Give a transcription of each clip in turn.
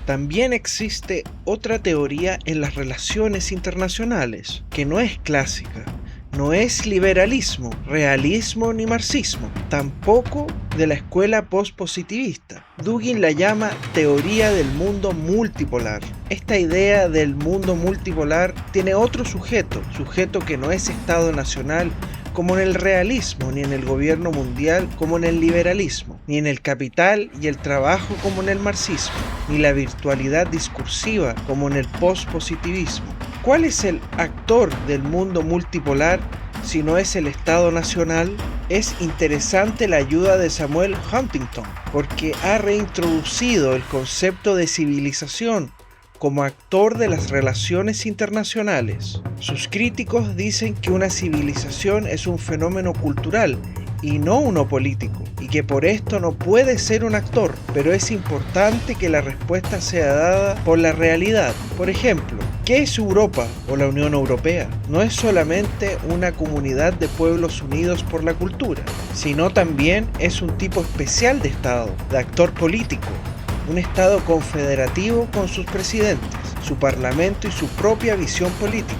También existe otra teoría en las relaciones internacionales, que no es clásica, no es liberalismo, realismo ni marxismo, tampoco de la escuela postpositivista. Dugin la llama teoría del mundo multipolar. Esta idea del mundo multipolar tiene otro sujeto que no es Estado nacional, como en el realismo, ni en el gobierno mundial como en el liberalismo, ni en el capital y el trabajo como en el marxismo, ni la virtualidad discursiva como en el pospositivismo. ¿Cuál es el actor del mundo multipolar si no es el Estado nacional? Es interesante la ayuda de Samuel Huntington, porque ha reintroducido el concepto de civilización como actor de las relaciones internacionales. Sus críticos dicen que una civilización es un fenómeno cultural y no uno político, y que por esto no puede ser un actor, pero es importante que la respuesta sea dada por la realidad. Por ejemplo, ¿qué es Europa o la Unión Europea? No es solamente una comunidad de pueblos unidos por la cultura, sino también es un tipo especial de Estado, de actor político. Un Estado confederativo con sus presidentes, su parlamento y su propia visión política.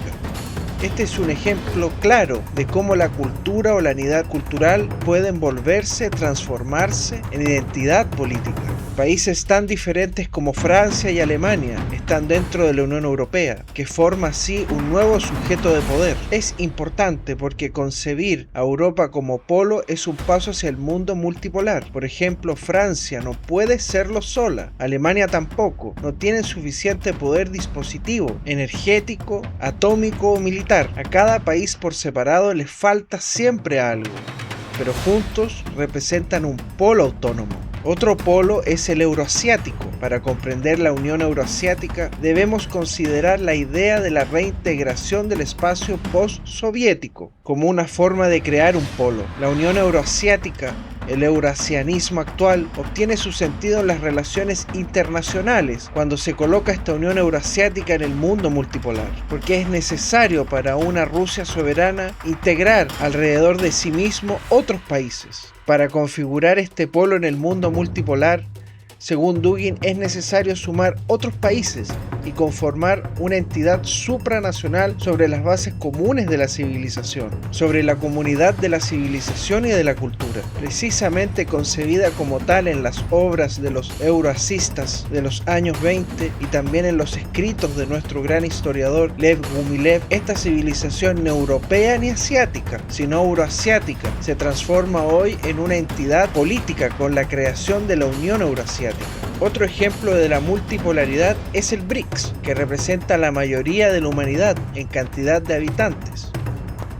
Este es un ejemplo claro de cómo la cultura o la unidad cultural pueden volverse, transformarse en identidad política. Países tan diferentes como Francia y Alemania están dentro de la Unión Europea, que forma así un nuevo sujeto de poder. Es importante porque concebir a Europa como polo es un paso hacia el mundo multipolar. Por ejemplo, Francia no puede serlo sola, Alemania tampoco, no tienen suficiente poder dispositivo, energético, atómico o militar. A cada país por separado les falta siempre algo, pero juntos representan un polo autónomo. Otro polo es el euroasiático. Para comprender la Unión Euroasiática debemos considerar la idea de la reintegración del espacio postsoviético como una forma de crear un polo. La Unión Euroasiática, el eurasianismo actual, obtiene su sentido en las relaciones internacionales cuando se coloca esta Unión Euroasiática en el mundo multipolar, porque es necesario para una Rusia soberana integrar alrededor de sí mismo otros países. Para configurar este polo en el mundo multipolar, según Dugin, es necesario sumar otros países y conformar una entidad supranacional sobre las bases comunes de la civilización, sobre la comunidad de la civilización y de la cultura, precisamente concebida como tal en las obras de los euroasistas de los años 20 y también en los escritos de nuestro gran historiador Lev Gumilev. Esta civilización ni europea ni asiática, sino euroasiática, se transforma hoy en una entidad política con la creación de la Unión Euroasiática. Otro ejemplo de la multipolaridad es el BRICS, que representa la mayoría de la humanidad en cantidad de habitantes.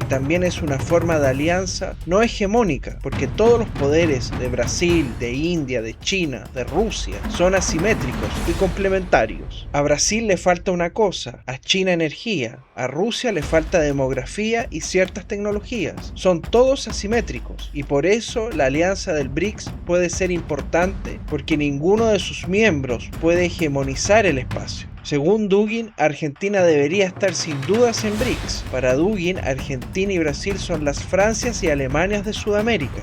También es una forma de alianza no hegemónica, porque todos los poderes de Brasil, de India, de China, de Rusia son asimétricos y complementarios. A Brasil le falta una cosa, a China energía, a Rusia le falta demografía y ciertas tecnologías. Son todos asimétricos y por eso la alianza del BRICS puede ser importante, porque ninguno de sus miembros puede hegemonizar el espacio. Según Dugin, Argentina debería estar sin dudas en BRICS. Para Dugin, Argentina y Brasil son las Francias y Alemanias de Sudamérica.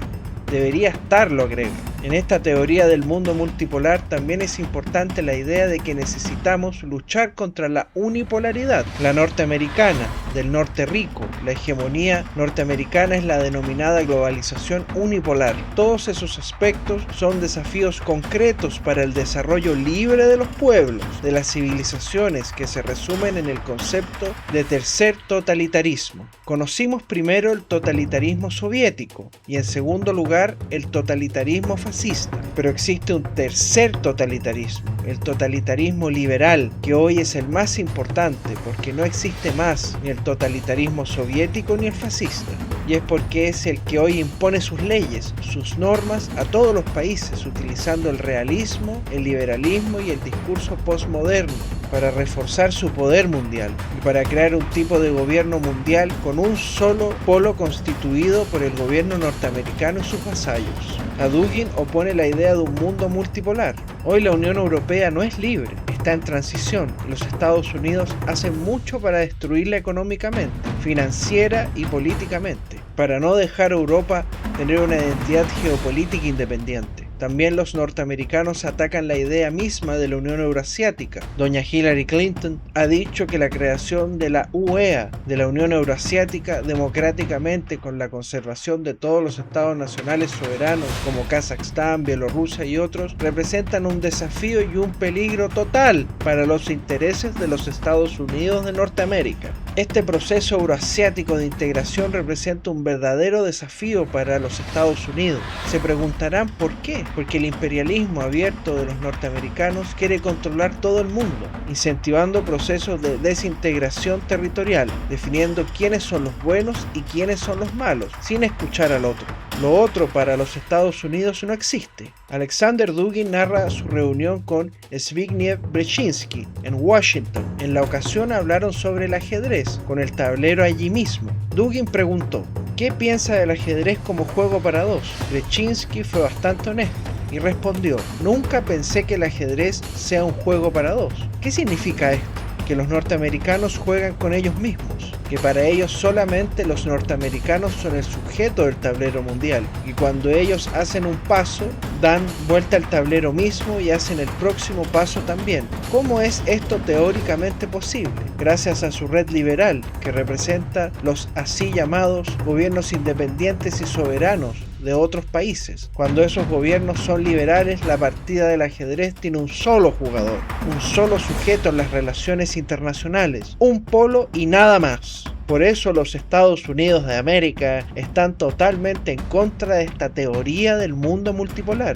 Debería estarlo, agrega. En esta teoría del mundo multipolar también es importante la idea de que necesitamos luchar contra la unipolaridad, la norteamericana, del norte rico. La hegemonía norteamericana es la denominada globalización unipolar. Todos esos aspectos son desafíos concretos para el desarrollo libre de los pueblos, de las civilizaciones, que se resumen en el concepto de tercer totalitarismo. Conocimos primero el totalitarismo soviético y en segundo lugar el totalitarismo fascista, pero existe un tercer totalitarismo, el totalitarismo liberal, que hoy es el más importante porque no existe más ni el totalitarismo soviético ni el fascista, y es porque es el que hoy impone sus leyes, sus normas a todos los países utilizando el realismo, el liberalismo y el discurso postmoderno para reforzar su poder mundial y para crear un tipo de gobierno mundial con un solo polo constituido por el gobierno norteamericano y sus vasallos. A Dugin opone la idea de un mundo multipolar. Hoy la Unión Europea no es libre, está en transición. Los Estados Unidos hacen mucho para destruirla económicamente, financiera y políticamente, para no dejar a Europa tener una identidad geopolítica independiente. También los norteamericanos atacan la idea misma de la Unión Euroasiática. Doña Hillary Clinton ha dicho que la creación de la UEA, de la Unión Euroasiática, democráticamente con la conservación de todos los estados nacionales soberanos como Kazajstán, Bielorrusia y otros, representan un desafío y un peligro total para los intereses de los Estados Unidos de Norteamérica. Este proceso euroasiático de integración representa un verdadero desafío para los Estados Unidos. Se preguntarán por qué. Porque el imperialismo abierto de los norteamericanos quiere controlar todo el mundo, incentivando procesos de desintegración territorial, definiendo quiénes son los buenos y quiénes son los malos, sin escuchar al otro. Lo otro para los Estados Unidos no existe. Alexander Dugin narra su reunión con Zbigniew Brzezinski en Washington. En la ocasión hablaron sobre el ajedrez, con el tablero allí mismo. Dugin preguntó: ¿qué piensa del ajedrez como juego para dos? Brzezinski fue bastante honesto y respondió: nunca pensé que el ajedrez sea un juego para dos. ¿Qué significa esto? Que los norteamericanos juegan con ellos mismos, que para ellos solamente los norteamericanos son el sujeto del tablero mundial, y cuando ellos hacen un paso, dan vuelta al tablero mismo y hacen el próximo paso también. ¿Cómo es esto teóricamente posible? Gracias a su red liberal, que representa los así llamados gobiernos independientes y soberanos de otros países. Cuando esos gobiernos son liberales, la partida del ajedrez tiene un solo jugador, un solo sujeto en las relaciones internacionales, un polo y nada más. Por eso los Estados Unidos de América están totalmente en contra de esta teoría del mundo multipolar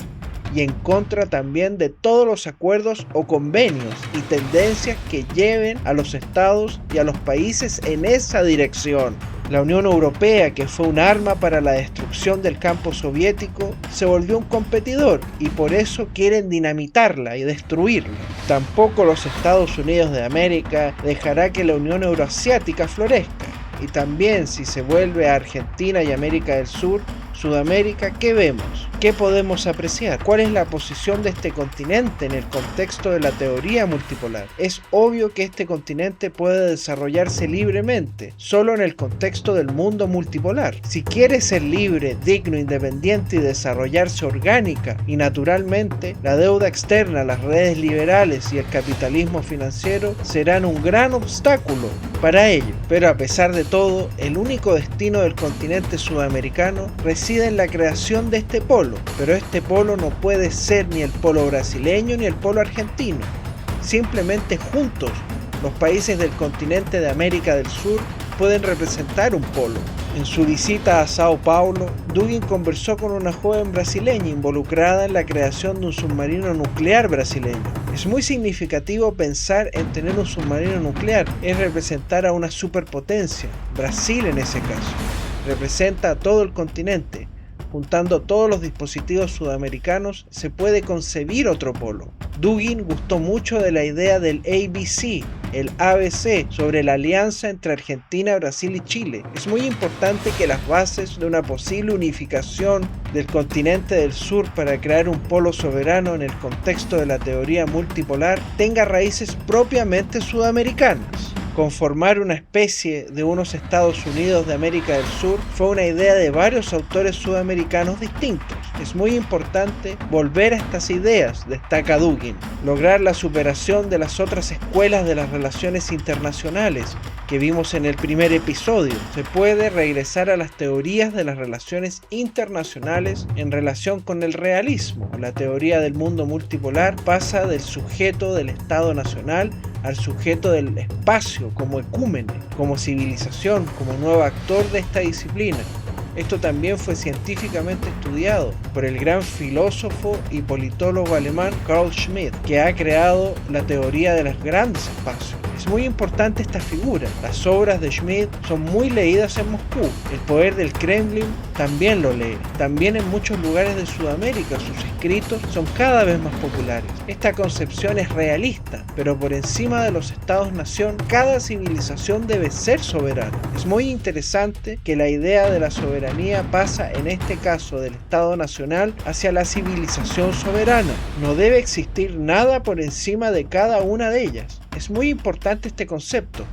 y en contra también de todos los acuerdos o convenios y tendencias que lleven a los estados y a los países en esa dirección. La Unión Europea, que fue un arma para la destrucción del campo soviético, se volvió un competidor y por eso quieren dinamitarla y destruirla. Tampoco los Estados Unidos de América dejará que la Unión Euroasiática florezca. Y también si se vuelve a Argentina y América del Sur, Sudamérica, ¿qué vemos? ¿Qué podemos apreciar? ¿Cuál es la posición de este continente en el contexto de la teoría multipolar? Es obvio que este continente puede desarrollarse libremente, solo en el contexto del mundo multipolar. Si quiere ser libre, digno, independiente y desarrollarse orgánica y naturalmente, la deuda externa, las redes liberales y el capitalismo financiero serán un gran obstáculo para ello. Pero a pesar de todo, el único destino del continente sudamericano reside en la creación de este polo, pero este polo no puede ser ni el polo brasileño ni el polo argentino. Simplemente juntos, los países del continente de América del Sur pueden representar un polo. En su visita a Sao Paulo, Dugin conversó con una joven brasileña involucrada en la creación de un submarino nuclear brasileño. Es muy significativo pensar en tener un submarino nuclear, es representar a una superpotencia, Brasil en ese caso. Representa a todo el continente. Juntando todos los dispositivos sudamericanos se puede concebir otro polo. Dugin gustó mucho de la idea del ABC, el ABC, sobre la alianza entre Argentina, Brasil y Chile. Es muy importante que las bases de una posible unificación del continente del sur para crear un polo soberano en el contexto de la teoría multipolar tenga raíces propiamente sudamericanas. Conformar una especie de unos Estados Unidos de América del Sur fue una idea de varios autores sudamericanos distintos. Es muy importante volver a estas ideas, destaca Dugin, lograr la superación de las otras escuelas de las relaciones internacionales que vimos en el primer episodio. Se puede regresar a las teorías de las relaciones internacionales en relación con el realismo. La teoría del mundo multipolar pasa del sujeto del Estado nacional al sujeto del espacio como ecúmene, como civilización, como nuevo actor de esta disciplina. Esto también fue científicamente estudiado por el gran filósofo y politólogo alemán Carl Schmitt, que ha creado la teoría de los grandes espacios. Es muy importante esta figura. Las obras de Schmitt son muy leídas en Moscú. El poder del Kremlin también lo lee. También en muchos lugares de Sudamérica sus escritos son cada vez más populares. Esta concepción es realista, pero por encima de los estados-nación, cada civilización debe ser soberana. Es muy interesante que la idea de la soberanía pasa en este caso del Estado nacional hacia la civilización soberana. No debe existir nada por encima de cada una de ellas. Es muy importante este concepto.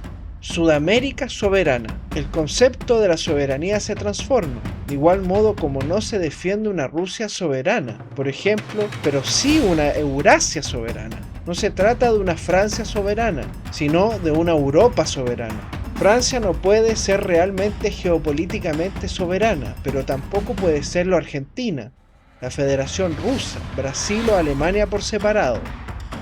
Sudamérica soberana. El concepto de la soberanía se transforma, de igual modo como no se defiende una Rusia soberana, por ejemplo, pero sí una Eurasia soberana. No se trata de una Francia soberana, sino de una Europa soberana. Francia no puede ser realmente geopolíticamente soberana, pero tampoco puede serlo Argentina, la Federación Rusa, Brasil o Alemania por separado.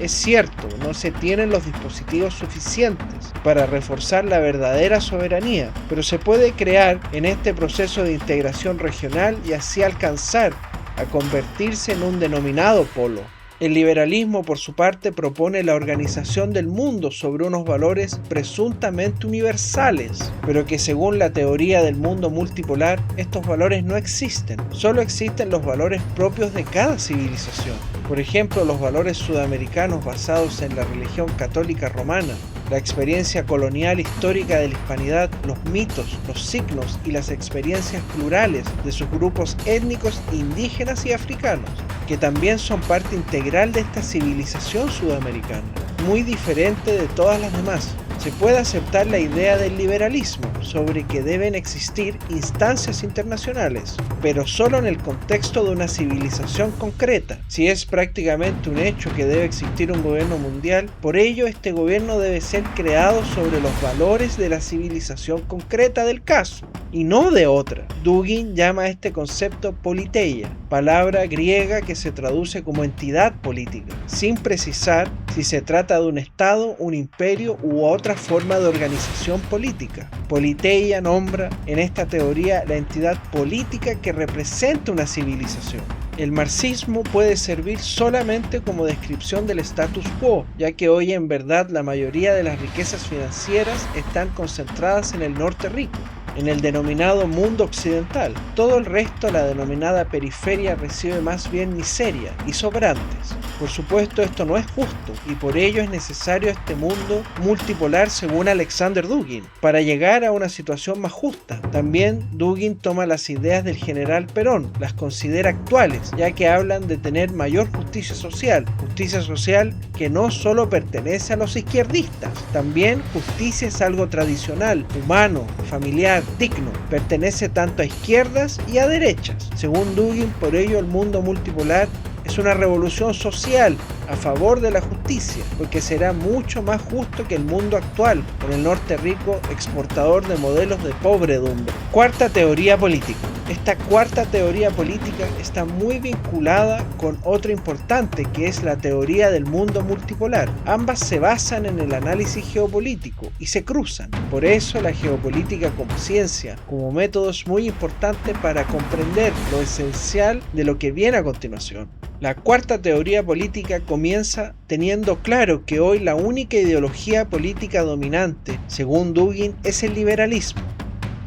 Es cierto, no se tienen los dispositivos suficientes para reforzar la verdadera soberanía, pero se puede crear en este proceso de integración regional y así alcanzar a convertirse en un denominado polo. El liberalismo, por su parte, propone la organización del mundo sobre unos valores presuntamente universales, pero que según la teoría del mundo multipolar, estos valores no existen. Solo existen los valores propios de cada civilización. Por ejemplo, los valores sudamericanos basados en la religión católica romana, la experiencia colonial histórica de la hispanidad, los mitos, los signos y las experiencias plurales de sus grupos étnicos indígenas y africanos, que también son parte integral de esta civilización sudamericana, muy diferente de todas las demás. Se puede aceptar la idea del liberalismo sobre que deben existir instancias internacionales, pero solo en el contexto de una civilización concreta. Si es prácticamente un hecho que debe existir un gobierno mundial, por ello este gobierno debe ser creado sobre los valores de la civilización concreta del caso, y no de otra. Dugin llama a este concepto politeia, palabra griega que se traduce como entidad política, sin precisar si se trata de un estado, un imperio u otra forma de organización política. Politeia nombra en esta teoría la entidad política que representa una civilización. El marxismo puede servir solamente como descripción del status quo, ya que hoy en verdad la mayoría de las riquezas financieras están concentradas en el norte rico, en el denominado mundo occidental. Todo el resto, la denominada periferia, recibe más bien miseria y sobrantes. Por supuesto, esto no es justo y por ello es necesario este mundo multipolar según Alexander Dugin, para llegar a una situación más justa. También Dugin toma las ideas del general Perón, las considera actuales, ya que hablan de tener mayor justicia social que no solo pertenece a los izquierdistas. También justicia es algo tradicional, humano, familiar, digno, pertenece tanto a izquierdas y a derechas. Según Dugin, por ello el mundo multipolar es una revolución social a favor de la justicia, porque será mucho más justo que el mundo actual, con el norte rico exportador de modelos de pobredumbre. Cuarta teoría política. Esta cuarta teoría política está muy vinculada con otra importante, que es la teoría del mundo multipolar. Ambas se basan en el análisis geopolítico y se cruzan. Por eso la geopolítica como ciencia, como método, es muy importante para comprender lo esencial de lo que viene a continuación. La cuarta teoría política comienza teniendo claro que hoy la única ideología política dominante, según Dugin, es el liberalismo.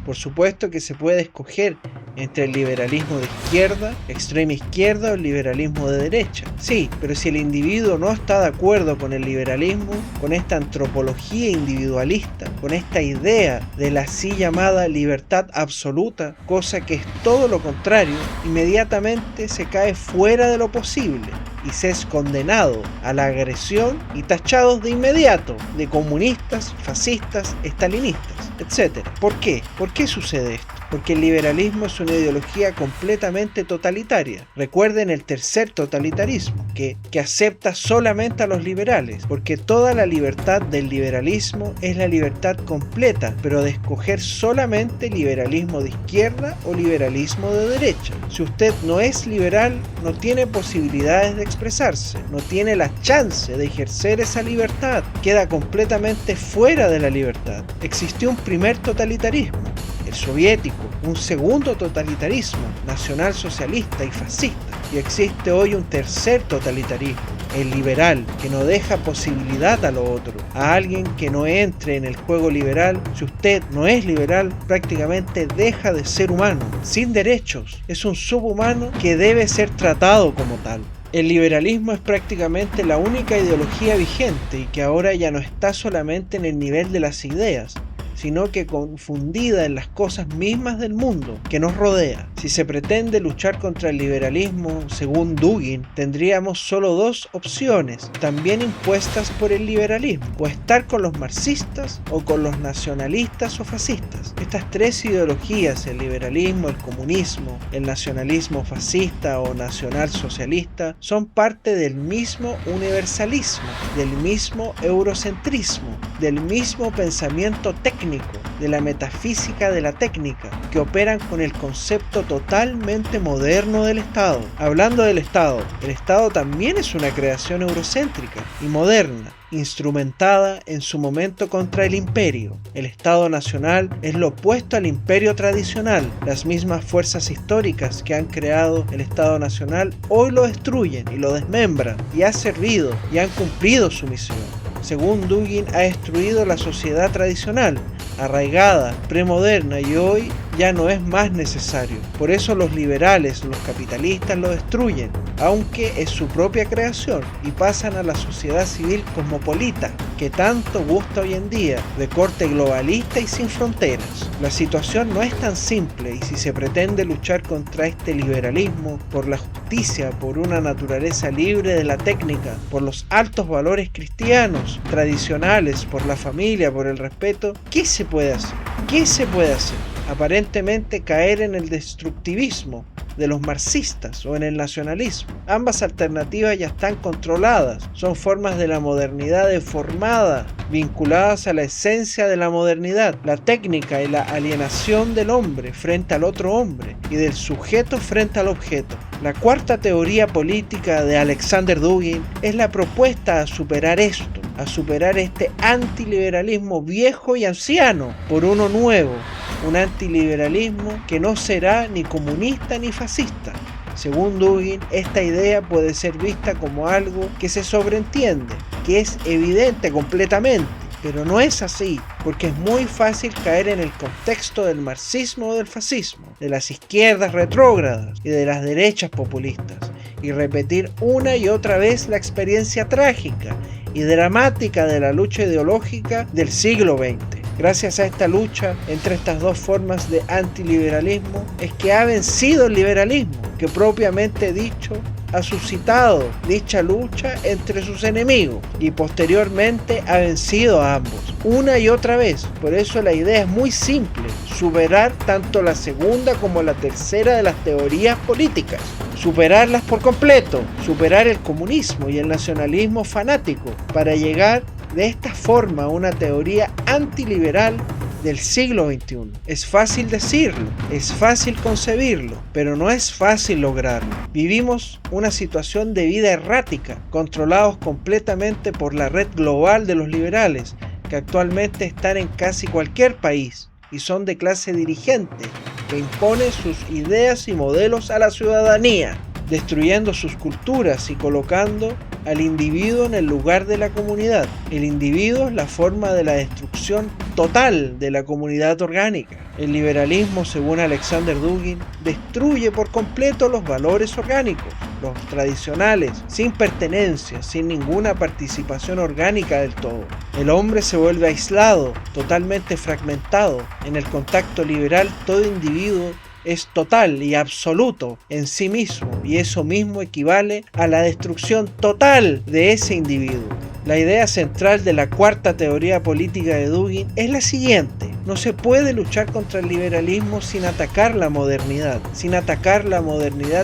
Por supuesto que se puede escoger entre el liberalismo de izquierda, extrema izquierda o el liberalismo de derecha. Sí, pero si el individuo no está de acuerdo con el liberalismo, con esta antropología individualista, con esta idea de la así llamada libertad absoluta, cosa que es todo lo contrario, inmediatamente se cae fuera de lo posible y se es condenado a la agresión y tachados de inmediato de comunistas, fascistas, estalinistas, etc. ¿Por qué? ¿Por qué sucede esto? Porque el liberalismo es una ideología completamente totalitaria. Recuerden el tercer totalitarismo, que acepta solamente a los liberales, porque toda la libertad del liberalismo es la libertad completa, pero de escoger solamente liberalismo de izquierda o liberalismo de derecha. Si usted no es liberal, no tiene posibilidades de expresarse, no tiene la chance de ejercer esa libertad, queda completamente fuera de la libertad. Existió un primer totalitarismo, el soviético, un segundo totalitarismo, nacionalsocialista y fascista, y existe hoy un tercer totalitarismo, el liberal, que no deja posibilidad a lo otro, a alguien que no entre en el juego liberal. Si usted no es liberal, prácticamente deja de ser humano, sin derechos, es un subhumano que debe ser tratado como tal. El liberalismo es prácticamente la única ideología vigente y que ahora ya no está solamente en el nivel de las ideas, sino que confundida en las cosas mismas del mundo que nos rodea. Si se pretende luchar contra el liberalismo, según Dugin, tendríamos solo dos opciones, también impuestas por el liberalismo: o estar con los marxistas o con los nacionalistas o fascistas. Estas tres ideologías, el liberalismo, el comunismo, el nacionalismo fascista o nacionalsocialista, son parte del mismo universalismo, del mismo eurocentrismo, del mismo pensamiento técnico, de la metafísica de la técnica, que operan con el concepto totalmente moderno del Estado. Hablando del Estado, el Estado también es una creación eurocéntrica y moderna, instrumentada en su momento contra el imperio. El Estado nacional es lo opuesto al imperio tradicional. Las mismas fuerzas históricas que han creado el Estado nacional hoy lo destruyen y lo desmembran, y ha servido y han cumplido su misión. Según Dugin, ha destruido la sociedad tradicional, arraigada, premoderna, y hoy ya no es más necesario. Por eso los liberales, los capitalistas lo destruyen, aunque es su propia creación, y pasan a la sociedad civil cosmopolita, que tanto gusta hoy en día, de corte globalista y sin fronteras. La situación no es tan simple, y si se pretende luchar contra este liberalismo, por la justicia, por una naturaleza libre de la técnica, por los altos valores cristianos, tradicionales, por la familia, por el respeto, ¿qué se puede hacer? ¿Qué se puede hacer? Aparentemente caer en el destructivismo de los marxistas o en el nacionalismo. Ambas alternativas ya están controladas, son formas de la modernidad deformada, vinculadas a la esencia de la modernidad, la técnica y la alienación del hombre frente al otro hombre y del sujeto frente al objeto. La cuarta teoría política de Alexander Dugin es la propuesta a superar esto, a superar este antiliberalismo viejo y anciano por uno nuevo, un antiliberalismo que no será ni comunista ni fascista. Según Dugin, esta idea puede ser vista como algo que se sobreentiende, que es evidente completamente, pero no es así, porque es muy fácil caer en el contexto del marxismo o del fascismo, de las izquierdas retrógradas y de las derechas populistas, y repetir una y otra vez la experiencia trágica y dramática de la lucha ideológica del siglo XX. Gracias a esta lucha entre estas dos formas de antiliberalismo es que ha vencido el liberalismo, que propiamente dicho ha suscitado dicha lucha entre sus enemigos y posteriormente ha vencido a ambos una y otra vez. Por eso la idea es muy simple: superar tanto la segunda como la tercera de las teorías políticas, superarlas por completo, superar el comunismo y el nacionalismo fanático para llegar de esta forma a una teoría antiliberal del siglo XXI. Es fácil decirlo, es fácil concebirlo, pero no es fácil lograrlo. Vivimos una situación de vida errática, controlados completamente por la red global de los liberales, que actualmente están en casi cualquier país y son de clase dirigente, que impone sus ideas y modelos a la ciudadanía, destruyendo sus culturas y colocando al individuo en el lugar de la comunidad. El individuo es la forma de la destrucción total de la comunidad orgánica. El liberalismo, según Alexander Dugin, destruye por completo los valores orgánicos, los tradicionales, sin pertenencia, sin ninguna participación orgánica del todo. El hombre se vuelve aislado, totalmente fragmentado. En el contacto liberal, todo individuo es total y absoluto en sí mismo, y eso mismo equivale a la destrucción total de ese individuo. La idea central de la cuarta teoría política de Dugin es la siguiente: no se puede luchar contra el liberalismo sin atacar la modernidad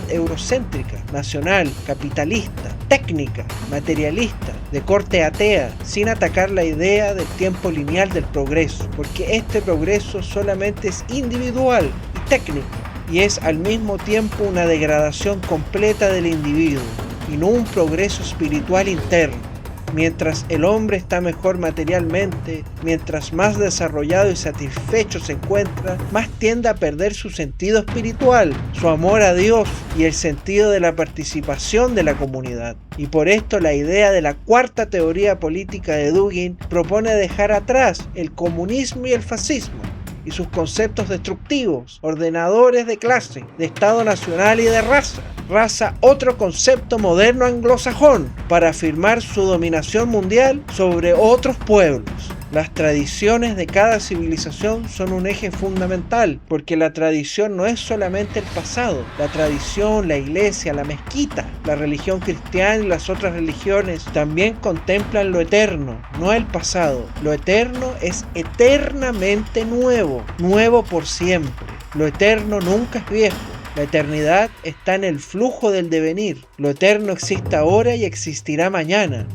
eurocéntrica, nacional, capitalista, técnica, materialista, de corte atea, sin atacar la idea del tiempo lineal del progreso, porque este progreso solamente es individual y técnico, y es al mismo tiempo una degradación completa del individuo y no un progreso espiritual interno. Mientras el hombre está mejor materialmente, mientras más desarrollado y satisfecho se encuentra, más tiende a perder su sentido espiritual, su amor a Dios y el sentido de la participación de la comunidad. Y por esto la idea de la cuarta teoría política de Dugin propone dejar atrás el comunismo y el fascismo y sus conceptos destructivos, ordenadores de clase, de Estado nacional y de raza, otro concepto moderno anglosajón, para afirmar su dominación mundial sobre otros pueblos. Las tradiciones de cada civilización son un eje fundamental, porque la tradición no es solamente el pasado. La tradición, la iglesia, la mezquita, la religión cristiana y las otras religiones también contemplan lo eterno, no el pasado. Lo eterno es eternamente nuevo, nuevo por siempre. Lo eterno nunca es viejo. La eternidad está en el flujo del devenir. Lo eterno existe ahora y existirá mañana.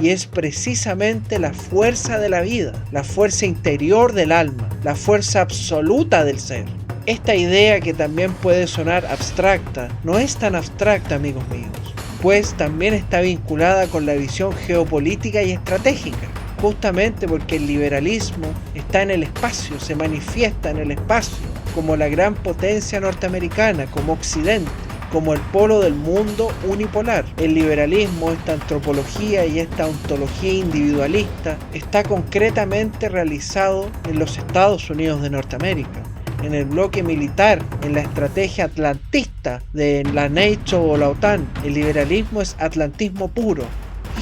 Y es precisamente la fuerza de la vida, la fuerza interior del alma, la fuerza absoluta del ser. Esta idea, que también puede sonar abstracta, no es tan abstracta, amigos míos, pues también está vinculada con la visión geopolítica y estratégica, justamente porque el liberalismo está en el espacio, se manifiesta en el espacio, como la gran potencia norteamericana, como Occidente, como el polo del mundo unipolar. El liberalismo, esta antropología y esta ontología individualista, está concretamente realizado en los Estados Unidos de Norteamérica, en el bloque militar, en la estrategia atlantista de la NATO o la OTAN. El liberalismo es atlantismo puro,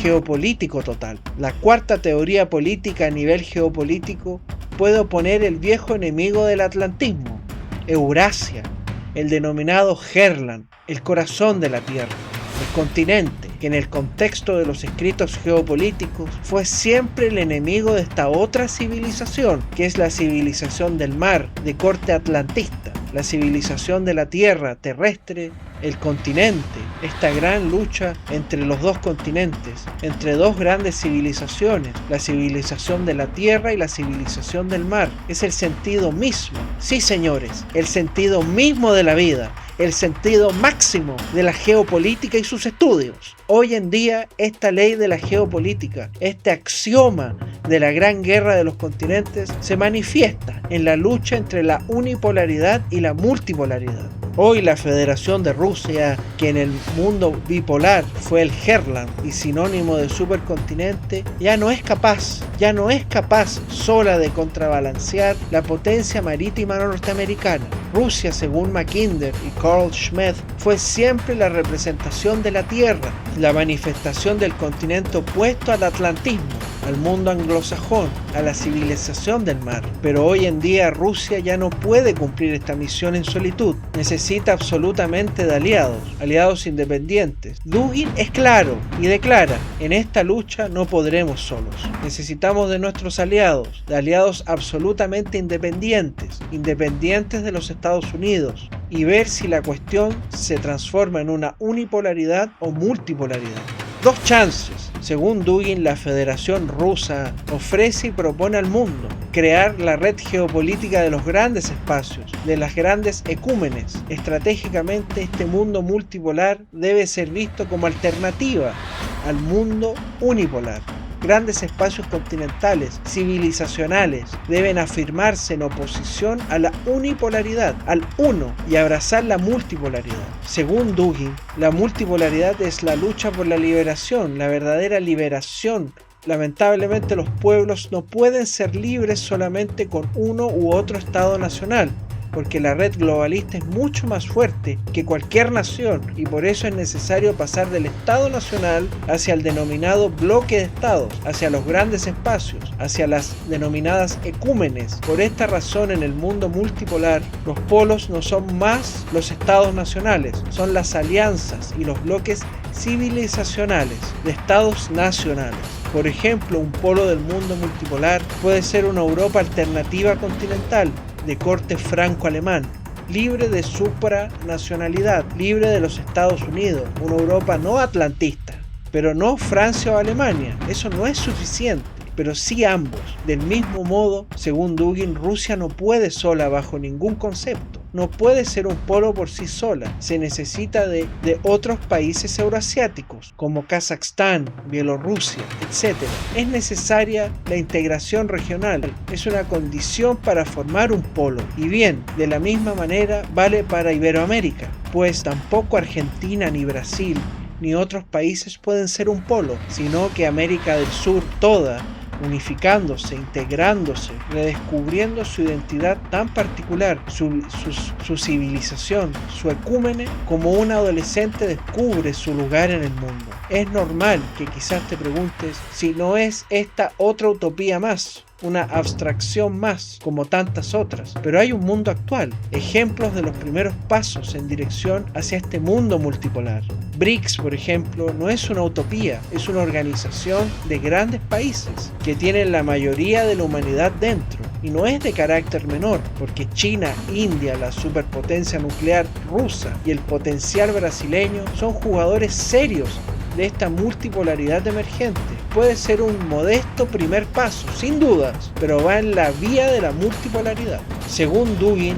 geopolítico total. La cuarta teoría política a nivel geopolítico puede oponer el viejo enemigo del atlantismo, Eurasia, el denominado Herland, el corazón de la Tierra, el continente, que en el contexto de los escritos geopolíticos fue siempre el enemigo de esta otra civilización, que es la civilización del mar, de corte atlantista, la civilización de la tierra terrestre, el continente, esta gran lucha entre los dos continentes, entre dos grandes civilizaciones, la civilización de la tierra y la civilización del mar. Es el sentido mismo, sí señores, el sentido mismo de la vida, el sentido máximo de la geopolítica y sus estudios. Hoy en día, esta ley de la geopolítica, este axioma de la gran guerra de los continentes, se manifiesta en la lucha entre la unipolaridad y la multipolaridad. Hoy la Federación de Rusia, que en el mundo bipolar fue el Herland y sinónimo de supercontinente, ya no es capaz sola de contrabalancear la potencia marítima norteamericana. Rusia, según Mackinder y Carl Schmitt, fue siempre la representación de la Tierra, la manifestación del continente opuesto al atlantismo, al mundo anglosajón, a la civilización del mar. Pero hoy en día Rusia ya no puede cumplir esta misión en solitud. Necesita absolutamente de aliados independientes. Dugin es claro y declara: en esta lucha no podremos solos. Necesitamos de nuestros aliados, de aliados absolutamente independientes de los Estados Unidos, y ver si la cuestión se transforma en una unipolaridad o multipolaridad. Dos chances. Según Dugin, la Federación Rusa ofrece y propone al mundo crear la red geopolítica de los grandes espacios, de las grandes ecúmenes. Estratégicamente, este mundo multipolar debe ser visto como alternativa al mundo unipolar. Grandes espacios continentales, civilizacionales, deben afirmarse en oposición a la unipolaridad, al uno, y abrazar la multipolaridad. Según Dugin, la multipolaridad es la lucha por la liberación, la verdadera liberación. Lamentablemente, los pueblos no pueden ser libres solamente con uno u otro Estado nacional, porque la red globalista es mucho más fuerte que cualquier nación, y por eso es necesario pasar del Estado nacional hacia el denominado bloque de estados, hacia los grandes espacios, hacia las denominadas ecúmenes. Por esta razón, en el mundo multipolar, los polos no son más los estados nacionales, son las alianzas y los bloques civilizacionales de estados nacionales. Por ejemplo, un polo del mundo multipolar puede ser una Europa alternativa continental, de corte franco-alemán, libre de supranacionalidad, libre de los Estados Unidos, una Europa no atlantista, pero no Francia o Alemania. Eso no es suficiente, pero sí ambos. Del mismo modo, según Dugin, Rusia no puede sola bajo ningún concepto. No puede ser un polo por sí sola. Se necesita de otros países euroasiáticos, como Kazajstán, Bielorrusia, etc. Es necesaria la integración regional. Es una condición para formar un polo. Y bien, de la misma manera vale para Iberoamérica, pues tampoco Argentina ni Brasil ni otros países pueden ser un polo, sino que América del Sur toda, unificándose, integrándose, redescubriendo su identidad tan particular, su civilización, su ecúmene, como un adolescente descubre su lugar en el mundo. es normal que quizás te preguntes si no es esta otra utopía más, una abstracción más, como tantas otras. Pero hay un mundo actual, ejemplos de los primeros pasos en dirección hacia este mundo multipolar. BRICS, por ejemplo, no es una utopía, es una organización de grandes países que tienen la mayoría de la humanidad dentro. Y no es de carácter menor, porque China, India, la superpotencia nuclear rusa y el potencial brasileño son jugadores serios de esta multipolaridad emergente. Puede ser un modesto primer paso, sin dudas, pero va en la vía de la multipolaridad. Según Dugin,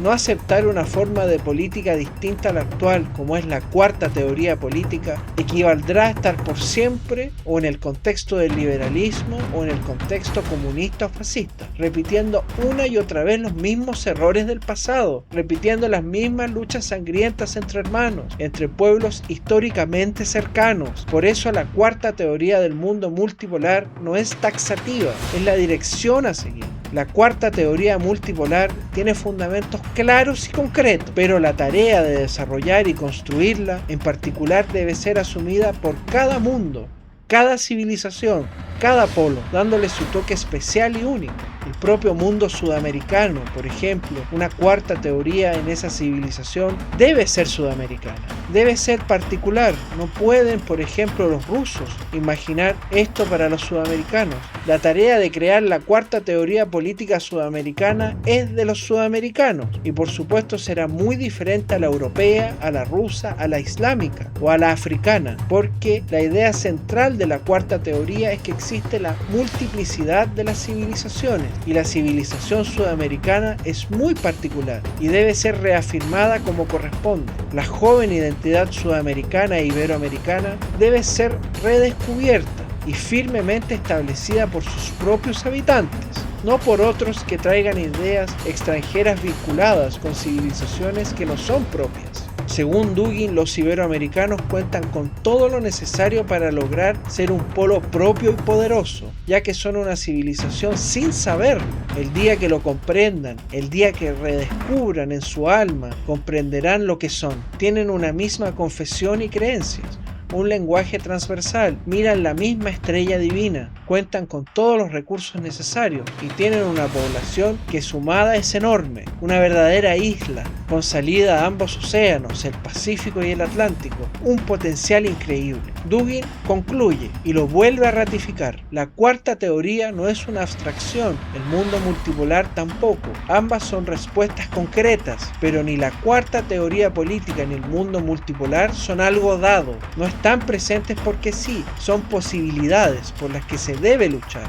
no aceptar una forma de política distinta a la actual, como es la cuarta teoría política, equivaldrá a estar por siempre o en el contexto del liberalismo o en el contexto comunista o fascista, repitiendo una y otra vez los mismos errores del pasado, repitiendo las mismas luchas sangrientas entre hermanos, entre pueblos históricamente cercanos. Por eso la cuarta teoría del mundo multipolar no es taxativa, es la dirección a seguir. La cuarta teoría multipolar tiene fundamentos claros y concretos, pero la tarea de desarrollar y construirla en particular debe ser asumida por cada mundo, cada civilización, cada polo, dándole su toque especial y único. El propio mundo sudamericano, por ejemplo, una cuarta teoría en esa civilización debe ser sudamericana, debe ser particular. No pueden, por ejemplo, los rusos imaginar esto para los sudamericanos. La tarea de crear la cuarta teoría política sudamericana es de los sudamericanos y por supuesto será muy diferente a la europea, a la rusa, a la islámica o a la africana, porque la idea central de la cuarta teoría es que existe la multiplicidad de las civilizaciones y la civilización sudamericana es muy particular y debe ser reafirmada como corresponde. La joven identidad sudamericana e iberoamericana debe ser redescubierta y firmemente establecida por sus propios habitantes, no por otros que traigan ideas extranjeras vinculadas con civilizaciones que no son propias. Según Dugin, los iberoamericanos cuentan con todo lo necesario para lograr ser un polo propio y poderoso, ya que son una civilización sin saberlo. El día que lo comprendan, el día que redescubran en su alma, comprenderán lo que son. Tienen una misma confesión y creencias, un lenguaje transversal, miran la misma estrella divina, cuentan con todos los recursos necesarios y tienen una población que sumada es enorme, una verdadera isla con salida a ambos océanos, el Pacífico y el Atlántico, un potencial increíble. Dugin concluye y lo vuelve a ratificar: la cuarta teoría no es una abstracción, el mundo multipolar tampoco, ambas son respuestas concretas, pero ni la cuarta teoría política ni el mundo multipolar son algo dado, no están presentes porque sí, son posibilidades por las que se debe luchar,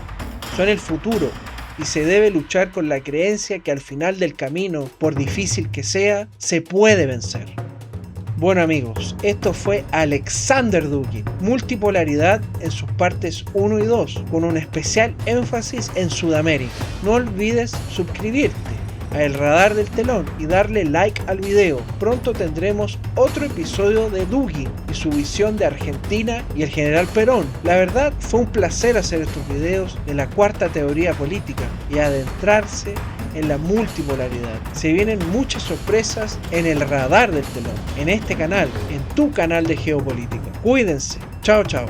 son el futuro y se debe luchar con la creencia que al final del camino, por difícil que sea, se puede vencer. Bueno amigos, esto fue Alexander Dugin, multipolaridad en sus partes 1 y 2, con un especial énfasis en Sudamérica. No olvides suscribirte a El Radar del Telón y darle like al video. Pronto tendremos otro episodio de Dugin y su visión de Argentina y el general Perón. La verdad fue un placer hacer estos videos de la cuarta teoría política y adentrarse en la multipolaridad. Se vienen muchas sorpresas en El Radar del Telón, en este canal, en tu canal de geopolítica. Cuídense. Chao, chao.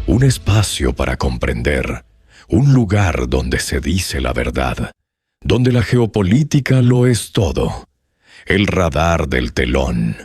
Un espacio para comprender, un lugar donde se dice la verdad, donde la geopolítica lo es todo. El Radar del Telón.